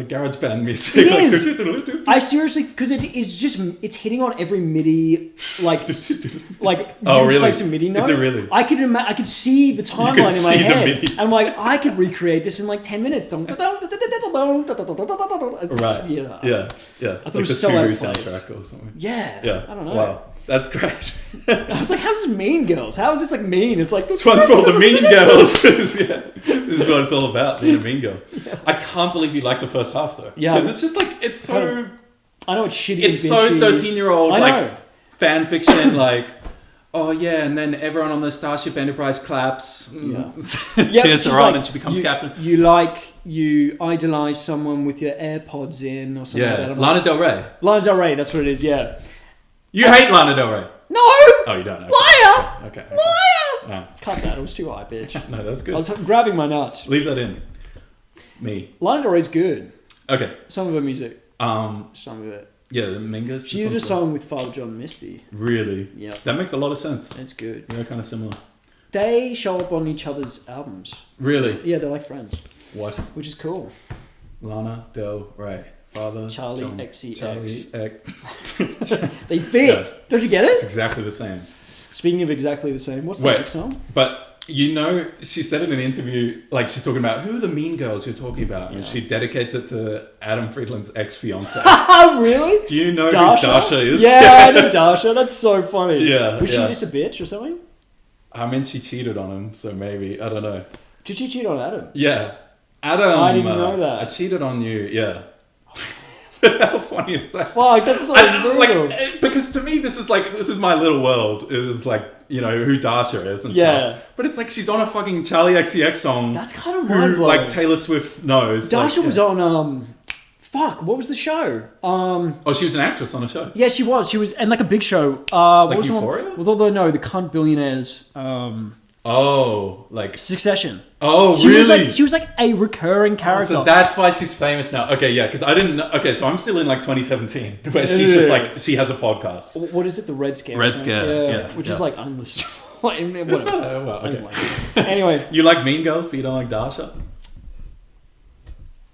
garage band music. It is. I seriously, because it is just, it's hitting on every MIDI, like really? Play some MIDI note. Is it really? I could see the timeline in my head. And I'm like, I could recreate this in like 10 minutes. Right. Yeah. I thought it was so out of place. Soundtrack or something. Yeah. I don't know. Wow. That's great. I was like, how's this Mean Girls? How is this like mean? It's like... It's one for all the mean girls. This is what it's all about, being a mean girl. Yeah. I can't believe you like the first half, though. Yeah. Because it's just like, it's so... I know it's shitty. It's so 13-year-old, like, fan fiction, like... Oh, yeah, and then everyone on the Starship Enterprise claps. Cheers her on, and she becomes captain. You idolize someone with your AirPods in or something like that. Lana Del Rey. Lana Del Rey, that's what it is, yeah. You hate Lana Del Rey? No! Oh, you don't know. Liar! Okay. Liar! Cut that, it was too high, bitch. No, that was good. I was grabbing my nuts. Leave that in. Me. Lana Del Rey's good. Okay. Some of her music. Some of it. Yeah, the Mingus. She did a song with Father John Misty. Really? Yeah. That makes a lot of sense. It's good. They're kind of similar. They show up on each other's albums. Really? Yeah, they're like friends. What? Which is cool. Lana Del Rey. Father Charli XCX. Charli They fit. Yeah. Don't you get it? It's exactly the same. Speaking of exactly the same, what's the next song? But You know, she said in an interview, like she's talking about who are the mean girls you're talking about, and she dedicates it to Adam Friedland's ex-fiance. Really? Do you know Dasha? who Dasha is? Yeah, I know Dasha. That's so funny. Yeah. Was she just a bitch or something? I mean, she cheated on him, so maybe I don't know. Did she cheat on Adam? Yeah, Adam. I didn't know that. I cheated on you. Yeah. How funny is that? Fuck, that's so brutal. Like, because to me, this is my little world. It is like, you know, who Dasha is and stuff. But it's like she's on a fucking Charli XCX song. That's kind of mind blowing. Like Taylor Swift knows. Dasha was on fuck, what was the show? Oh, she was an actress on a show. Yeah, she was. She was, and like a big show. Like what was Euphoria? The one, with all the cunt billionaires. Oh, like Succession. Oh, she really? She was like a recurring character. So that's why she's famous now. Okay, yeah, because I didn't know. Okay, so I'm still in like 2017, where she's just like, she has a podcast. What is it? The Red Scare. Red Scare, yeah. Which is like unlistenable. Well, okay. Anyway. You like Mean Girls, but you don't like Dasha?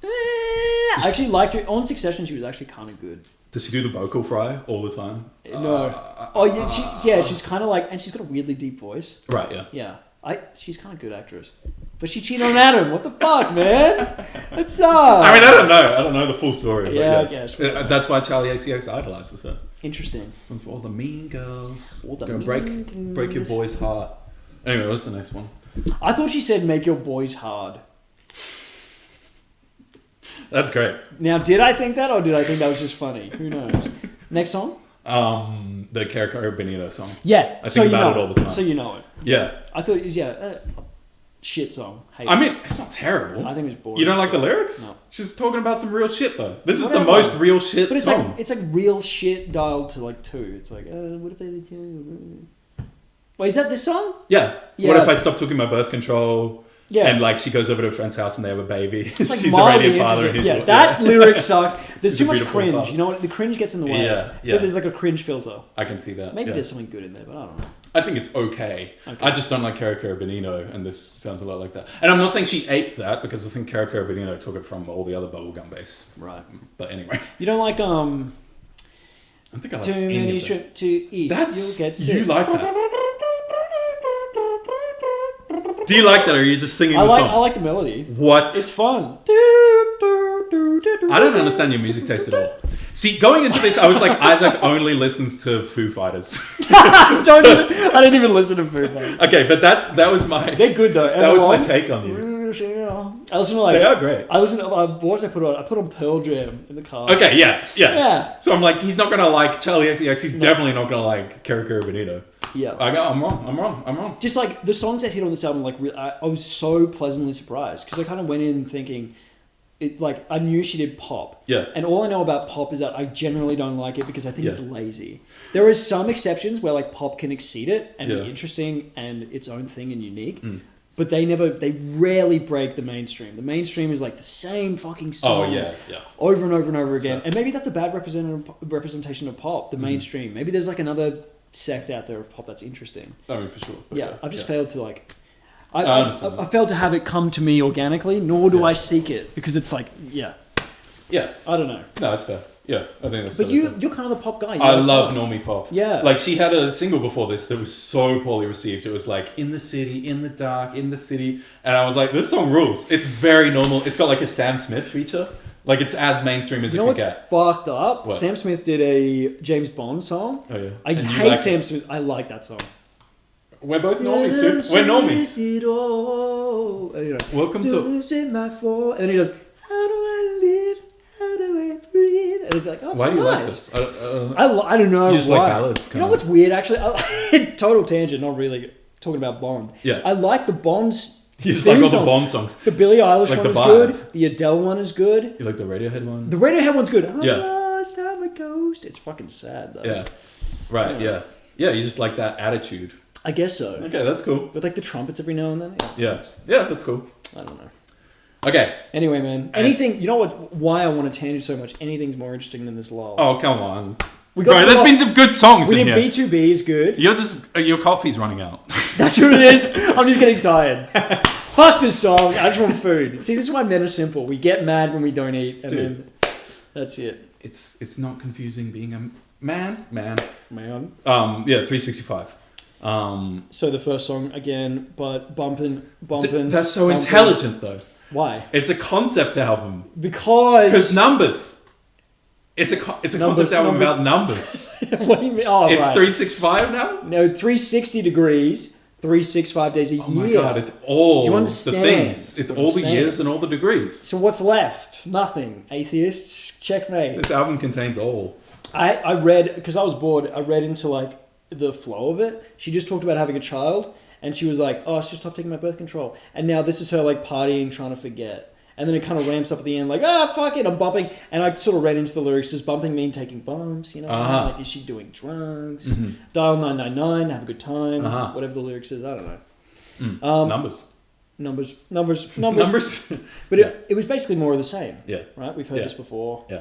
I actually liked her. On Succession, she was actually kind of good. Does she do the vocal fry all the time? No. She's kind of like, and she's got a weirdly deep voice. Right, yeah. Yeah. She's kind of good actress. But she cheated on Adam. What the fuck, man? That's I mean, I don't know. I don't know the full story. Yeah, I guess. That's why Charli XCX idolizes her. Interesting. This one's for all the mean girls. All the Go mean break your boy's heart. Anyway, what's the next one? I thought she said make your boys hard. That's great. Now, did I think that, or did I think that was just funny? Who knows? Next song? The Carico Benito song. Yeah. I think about it all the time. So you know it. Yeah. I thought it was, shit song. I mean, it's not terrible. I think it was boring. You don't like the lyrics? No. She's talking about some real shit, though. This is the most real shit but it's song. Like, it's like real shit dialed to like 2. It's like, what if they... Wait, is that this song? Yeah. What if I stop taking my birth control? Yeah. And like she goes over to a friend's house and they have a baby. It's like She's already a father. Yeah, that lyric sucks. There's too much cringe. Father. You know what? The cringe gets in the way. Yeah. So there's like a cringe filter. I can see that. Maybe there's something good in there, but I don't know. I think it's okay. I just don't like Carico Benito, and this sounds a lot like that. And I'm not saying she aped that, because I think Carico Benito took it from all the other bubblegum bass. Right. But anyway. You don't like I think I like too many shrimp to eat. That's You'll get sick. You like that. Do you like that, or are you just singing the song? I like the melody. What? It's fun. I don't understand your music taste at all. See, going into this, I was like, Isaac only listens to Foo Fighters. I didn't even listen to Foo Fighters. Okay, but that was my... They're good though. That was my take on you. I listen to like... They are great. I listen to... what was I put on? I put on Pearl Jam in the car. Okay, yeah. So I'm like, he's not going to like Charli XCX. He's definitely not going to like Carico Benito. Yeah. I'm wrong. Just like the songs that hit on this album, like I was so pleasantly surprised because I kind of went in thinking, I knew she did pop. Yeah. And all I know about pop is that I generally don't like it because I think it's lazy. There are some exceptions where like pop can exceed it and be interesting and its own thing and unique. But they rarely break the mainstream. The mainstream is like the same fucking songs over and over and over again. And maybe that's a bad representation of pop, the mainstream. Maybe there's like another sect out there of pop that's interesting. I mean, for sure. I've just failed to like... I failed to have it come to me organically, nor do I seek it, because it's like, I don't know. No, that's fair. Yeah, I think that's But you're kind of the pop guy. I love normie pop. Yeah. Like, she had a single before this that was so poorly received. It was like, in the city, in the dark, in the city. And I was like, this song rules. It's very normal. It's got like a Sam Smith feature. Like, it's as mainstream as it can get. You know what's fucked up? What? Sam Smith did a James Bond song. Oh, yeah. I hate Sam Smith. I like that song. We're both normies, dude. We're normies. Welcome to... And then he goes, how do I live? How do I breathe? And it's like, oh, it's why do you like nice. this? I don't know. You just like ballads. You know what's weird, actually? Total tangent, not really talking about Bond. Yeah. I like the Bond's... You just like all the Bond songs. The Billie Eilish like one is good. The Adele one is good. You like the Radiohead one? The Radiohead one's good. I'm yeah. lost, I'm a ghost. It's fucking sad, though. Yeah. Right, yeah. Yeah, you just like that attitude. I guess so. Okay, that's cool. With like the trumpets every now and then. Yeah. Yeah, that's cool. I don't know. Okay. Anyway, man. Anything... You know what? Why I want to tangent so much? Anything's more interesting than this lull. Oh, come on. There's been some good songs in here. B2B is good. You're just... Your coffee's running out. That's what it is. I'm just getting tired. Fuck this song. I just want food. See, this is why men are simple. We get mad when we don't eat, and then that's it. It's not confusing being a man. Man. Yeah, 365. So the first song again, but bumping. That's so intelligent though. Why? It's a concept album. Because numbers. It's a concept album about numbers. What do you mean? Oh, it's right. 365 now? No, 360 degrees, 365 days a year. Oh my god, it's all do you the understand things. It's what all I'm the saying? years and all the degrees. So what's left? Nothing. Atheists, checkmate. This album contains all. I read, because I was bored, I read into like the flow of it. She just talked about having a child, and she was like, oh, I should stop taking my birth control. And now this is her like partying, trying to forget. And then it kind of ramps up at the end, like, fuck it, I'm bumping. And I sort of read into the lyrics, does bumping mean taking bumps? You know, like, is she doing drugs? Mm-hmm. Dial 999, have a good time. Whatever the lyrics is, I don't know. Numbers. Numbers. But it was basically more of the same. Yeah. Right? We've heard this before. Yeah.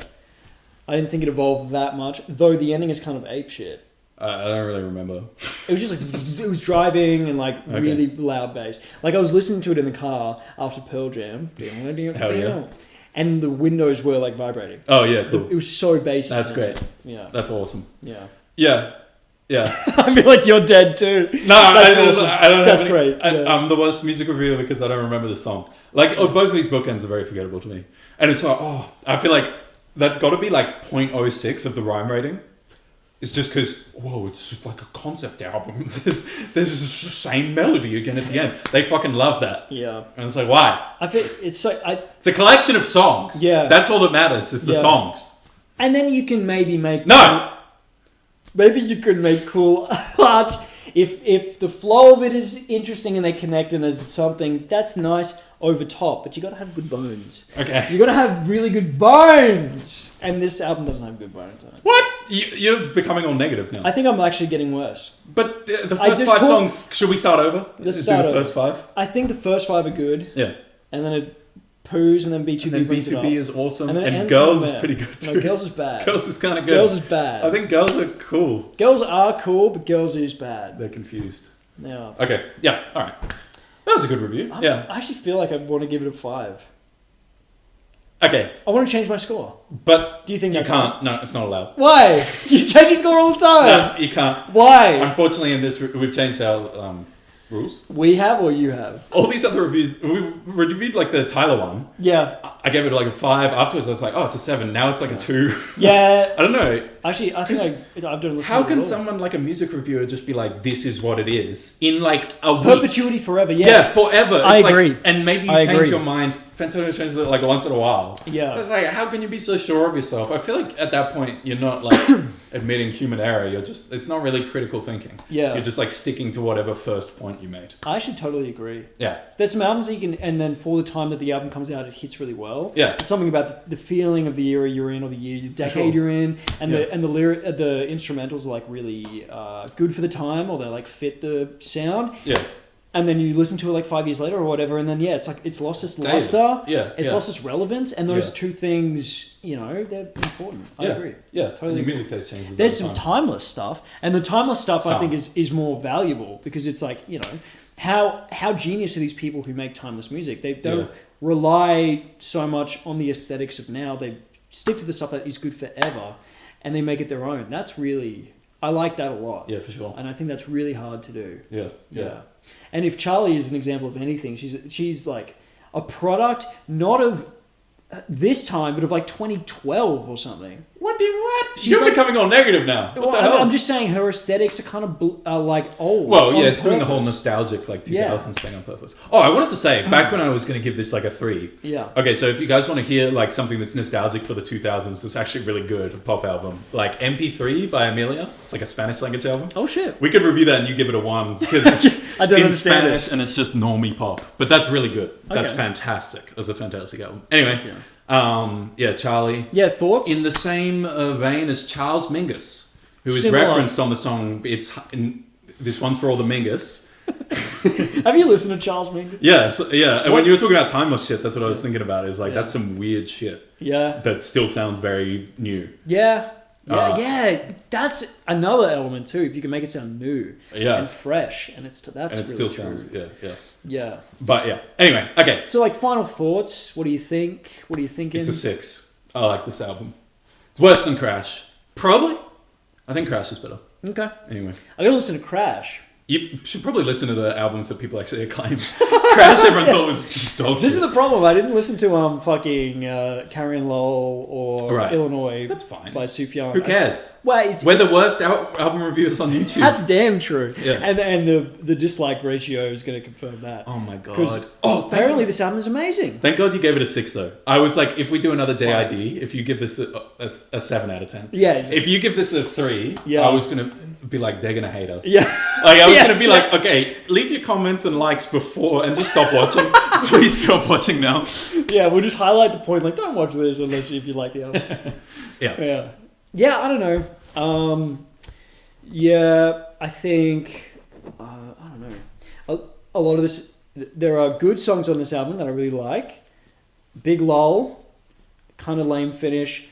I didn't think it evolved that much, though the ending is kind of ape shit. I don't really remember. It was just like, it was driving and like really loud bass. Like I was listening to it in the car after Pearl Jam. Hell yeah. And the windows were like vibrating. Oh yeah, cool. It was so bassy. That's great. Yeah. That's awesome. Yeah. Yeah. Yeah. I feel like you're dead too. No, that's awesome. I don't That's have great. I'm the worst music reviewer because I don't remember the song. Like both of these bookends are very forgettable to me. And it's like, I feel like that's got to be like 0.06 of the rhyme rating. It's just because, it's just like a concept album. There's the same melody again at the end. They fucking love that. Yeah. And it's like, why? I feel it's so... It's a collection of songs. Yeah. That's all that matters, is the songs. And then you can maybe make... No! Maybe you could make cool art. If the flow of it is interesting and they connect and there's something, that's nice over top. But you got to have good bones. Okay. You got to have really good bones. And this album doesn't have good bones on it. What? You're becoming all negative now. I think I'm actually getting worse. But the first five songs, should we start over? Let's do start the over. first five? I think the first five are good. Yeah. And then it poos and then B2B And then brings it B2B up. is awesome. And then it And ends Girls kinda is meh. pretty good too. No, Girls is bad. Girls is kind of good. Girls is bad. I think Girls are cool. Girls are cool, but Girls is bad. They're confused. Yeah. Okay. Yeah. All right. That was a good review. Yeah. I actually feel like I want to give it a 5. Okay. I want to change my score. But Do you think you that's can't? No, it's not allowed. Why? You change your score all the time. No, you can't. Why? Unfortunately, in this, we've changed our rules. We have or you have? All these other reviews, we reviewed like the Tyler one. Yeah. I gave it like a 5. Afterwards, I was like, it's a 7. Now it's like a 2. Yeah. I don't know. Actually, I think I've done listen How to it can all. someone like a music reviewer just be like, this is what it is in like a week? Perpetuity forever, yeah. Yeah, forever. I It's agree. Like, and maybe you I change agree. your mind. Fantano changes it like once in a while. Yeah. It's like, how can you be so sure of yourself? I feel like at that point, you're not like admitting human error. It's not really critical thinking. Yeah. You're just like sticking to whatever first point you made. I actually totally agree. Yeah. There's some albums that you can, and then for the time that the album comes out, it hits really well. Yeah. There's something about the feeling of the era you're in, or the decade you're in, and the instrumentals are like really good for the time, or they like fit the sound. Yeah. And then you listen to it like 5 years later or whatever, and then it's like it's lost its luster. Yeah. It's lost its relevance, and those Yeah. two things, they're important. I agree. Yeah. Totally And agree. your music taste changes. There's over some time. timeless stuff, and the timeless stuff I think is more valuable because it's like how genius are these people who make timeless music? They don't rely so much on the aesthetics of now. They stick to the stuff that is good forever, and they make it their own. That's really I like that a lot. Yeah, for sure. And I think that's really hard to do. Yeah. And if Charli is an example of anything, she's like a product not of this time, but of like 2012 or something. What? She's You're like- becoming all negative now. What the hell? I'm just saying her aesthetics are kind of like old. Well, yeah, on it's doing the whole purpose. nostalgic like 2000s thing on purpose. Oh, I wanted to say, back when I was going to give this like a 3. Yeah. Okay, so if you guys want to hear like something that's nostalgic for the 2000s, that's actually really good, a pop album, like MP3 by Amelia. It's like a Spanish language album. Oh shit. We could review that and you give it a 1 because it's I don't in understand Spanish and it's just normie pop. But that's really good. That's Okay. fantastic. That's a fantastic album. Anyway, Okay. Charli. Yeah, thoughts? In the same vein as Charles Mingus, who is Similar. referenced on the song. This one's for all the Mingus. Have you listened to Charles Mingus? Yeah, and What- when you were talking about timeless shit, that's what I was thinking about. Is like that's some weird shit Yeah. that still sounds very new. Yeah. Uh, Yeah. That's another element too. If you can make it sound new Yeah. and fresh, and that's And really it still true. sounds Yeah. But yeah. Anyway, okay. So like final thoughts. What do you think? What are you thinking? It's a 6. I like this album. It's worse than Crash. Probably. I think Crash is better. Okay. Anyway. I gotta listen to Crash You should probably listen to the albums that people actually acclaim. Crash, everyone thought was just dog shit. This is the problem. I didn't listen to fucking Carrie and Lowell or Illinois. That's fine. By Sufjan. Who cares? We're the worst album reviewers on YouTube. That's damn true. Yeah. And the dislike ratio is going to confirm that. Oh my god. Apparently this album is amazing. Thank God you gave it a 6 though. I was like, if we do another JID, if you give this a 7 out of 10. Yeah. If you give this a 3, I was going to be like, they're going to hate us. Yeah. Like, I was going to be like, okay, leave your comments and likes before and just stop watching. Please stop watching now. Yeah, we'll just highlight the point, like, don't watch this unless if you like the album. Yeah. Yeah, I don't know. I think, I don't know. A lot of this, there are good songs on this album that I really like. Big lull, kind of lame finish.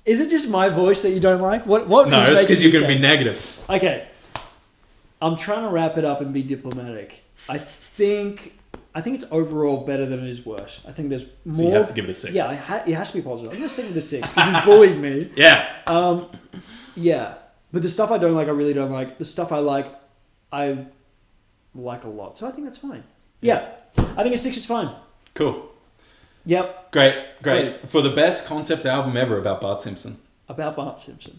Is it just my voice that you don't like? What? No, it's because you're going to be negative. Okay. I'm trying to wrap it up and be diplomatic. I think it's overall better than it is worse. I think there's more. So you have to give it a 6. Yeah, it has to be positive. I'm going to stick with the 6 because you bullied me. Yeah. Yeah. But the stuff I don't like, I really don't like. The stuff I like a lot. So I think that's fine. Yeah. I think a 6 is fine. Cool. Yep. Great. For the best concept album ever about Bart Simpson. About Bart Simpson.